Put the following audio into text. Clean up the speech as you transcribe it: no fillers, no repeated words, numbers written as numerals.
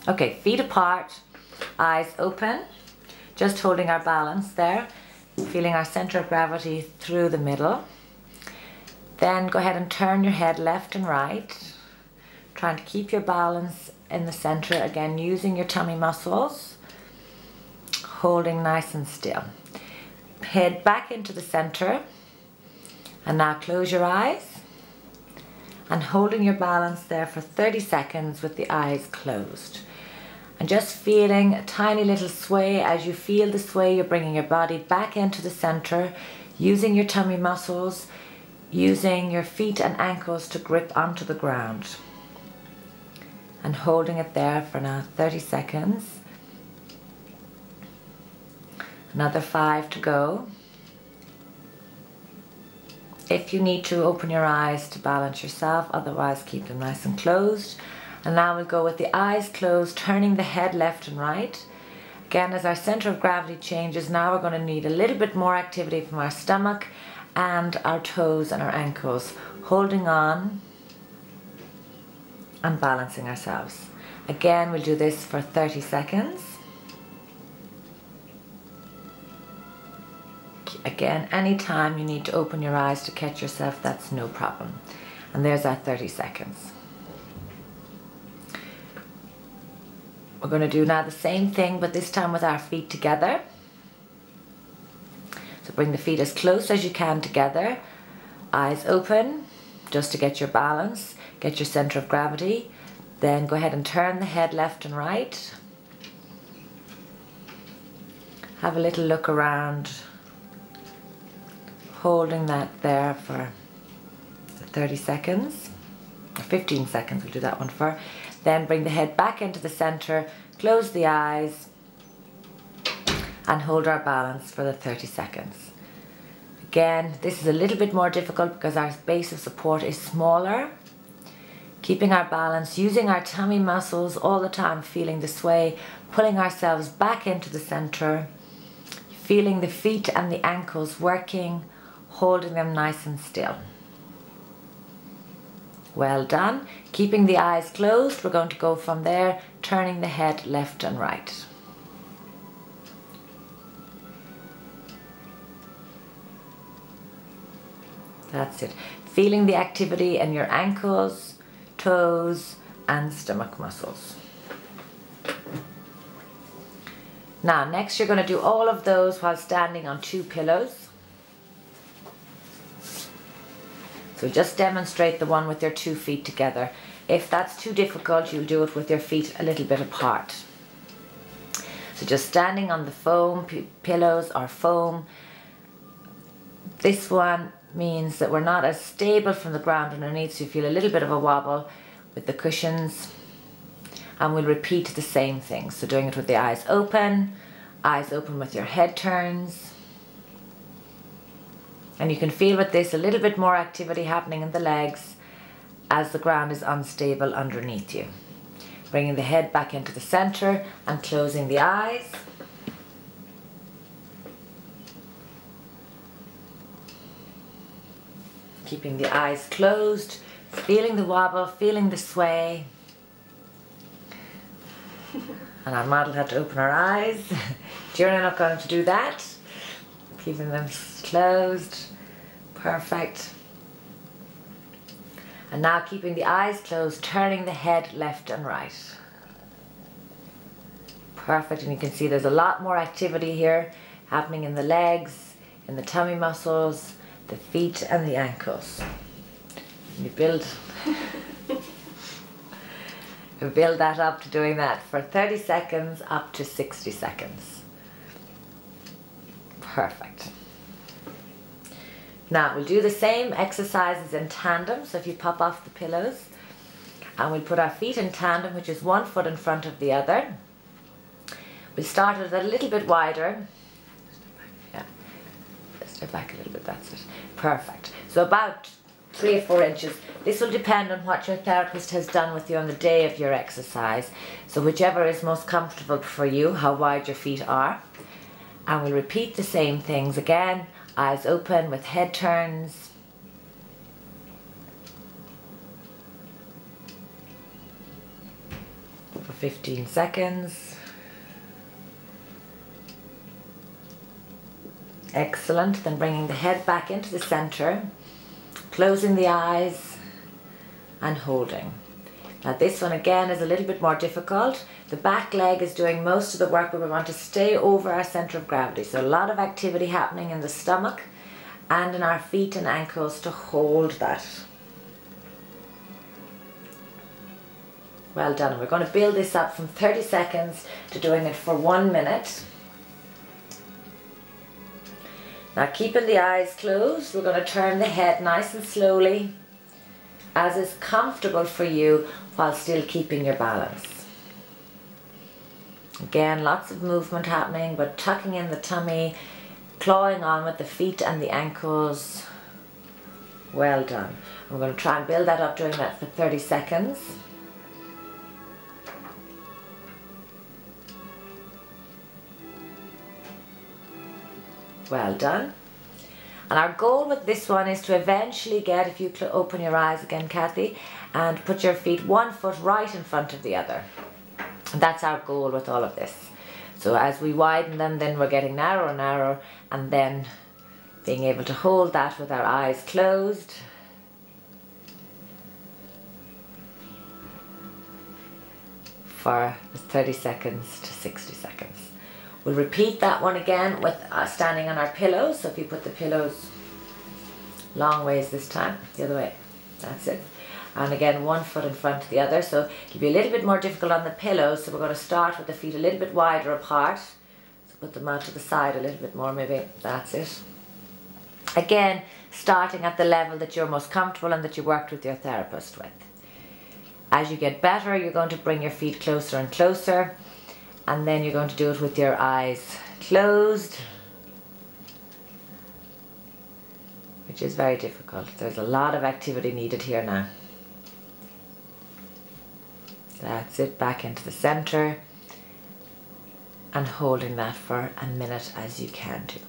Okay, feet apart, eyes open, just holding our balance there, feeling our center of gravity through the middle. Then go ahead and turn your head left and right, trying to keep your balance in the center, again using your tummy muscles, holding nice and still. Head back into the center, and now close your eyes and holding your balance there for 30 seconds with the eyes closed. And just feeling a tiny little sway. As you feel the sway, you're bringing your body back into the center, using your tummy muscles, using your feet and ankles to grip onto the ground. And holding it there for now 30 seconds. Another 5 to go. If you need to, open your eyes to balance yourself, otherwise keep them nice and closed. And now we'll go with the eyes closed, turning the head left and right. Again, as our center of gravity changes, now we're going to need a little bit more activity from our stomach and our toes and our ankles, holding on and balancing ourselves. Again, we'll do this for 30 seconds. Again, anytime you need to open your eyes to catch yourself, that's no problem. And there's our 30 seconds. We're going to do now the same thing, but this time with our feet together. So bring the feet as close as you can together. Eyes open, just to get your balance, get your center of gravity. Then go ahead and turn the head left and right. Have a little look around, holding that there for 30 seconds, or 15 seconds, we'll do that one for. Then bring the head back into the center, close the eyes, and hold our balance for the 30 seconds. Again, this is a little bit more difficult because our base of support is smaller. Keeping our balance, using our tummy muscles all the time, feeling the sway, pulling ourselves back into the center, feeling the feet and the ankles working, holding them nice and still. Well done. Keeping the eyes closed, we're going to go from there, turning the head left and right. That's it. Feeling the activity in your ankles, toes, and stomach muscles. Now, next you're going to do all of those while standing on 2 pillows. So just demonstrate the one with your 2 feet together. If that's too difficult, you'll do it with your feet a little bit apart. So just standing on the foam pillows or foam. This one means that we're not as stable from the ground underneath, so you feel a little bit of a wobble with the cushions. And we'll repeat the same thing. So doing it with the eyes open with your head turns. And you can feel with this a little bit more activity happening in the legs as the ground is unstable underneath you. Bringing the head back into the center and closing the eyes. Keeping the eyes closed, feeling the wobble, feeling the sway. And our model had to open her eyes. You're not going to do that. Keeping them closed. Perfect. And now keeping the eyes closed, turning the head left and right. Perfect. And you can see there's a lot more activity here happening in the legs, in the tummy muscles, the feet and the ankles. You build that up to doing that for 30 seconds up to 60 seconds. Perfect. Now we'll do the same exercises in tandem. So if you pop off the pillows, and we'll put our feet in tandem, which is 1 foot in front of the other. We'll start it a little bit wider. Yeah, step back a little bit, that's it. Perfect. So about 3 or 4 inches. This will depend on what your therapist has done with you on the day of your exercise. So whichever is most comfortable for you, how wide your feet are. And we'll repeat the same things again. Eyes open with head turns. for 15 seconds. Excellent. Then bringing the head back into the center, closing the eyes and holding. Now this one again is a little bit more difficult. The back leg is doing most of the work, but we want to stay over our center of gravity. So a lot of activity happening in the stomach and in our feet and ankles to hold that. Well done. We're going to build this up from 30 seconds to doing it for 1 minute. Now keeping the eyes closed, we're going to turn the head nice and slowly, as is comfortable for you, while still keeping your balance. Again, lots of movement happening, but tucking in the tummy, clawing on with the feet and the ankles. Well done. We're going to try and build that up, doing that for 30 seconds. Well done. And our goal with this one is to eventually get, if you open your eyes again, Kathy, and put your feet 1 foot right in front of the other. And that's our goal with all of this. So as we widen them, then we're getting narrower and narrower, and then being able to hold that with our eyes closed. For 30 seconds to 60 seconds. We'll repeat that one again with standing on our pillows. So if you put the pillows long ways this time, the other way, that's it. And again, 1 foot in front of the other. So it'll be a little bit more difficult on the pillows. So we're going to start with the feet a little bit wider apart. So put them out to the side a little bit more maybe, that's it. Again, starting at the level that you're most comfortable and that you worked with your therapist with. As you get better, you're going to bring your feet closer and closer. And then you're going to do it with your eyes closed, which is very difficult. There's a lot of activity needed here now. That's it, back into the center and holding that for a minute as you can do.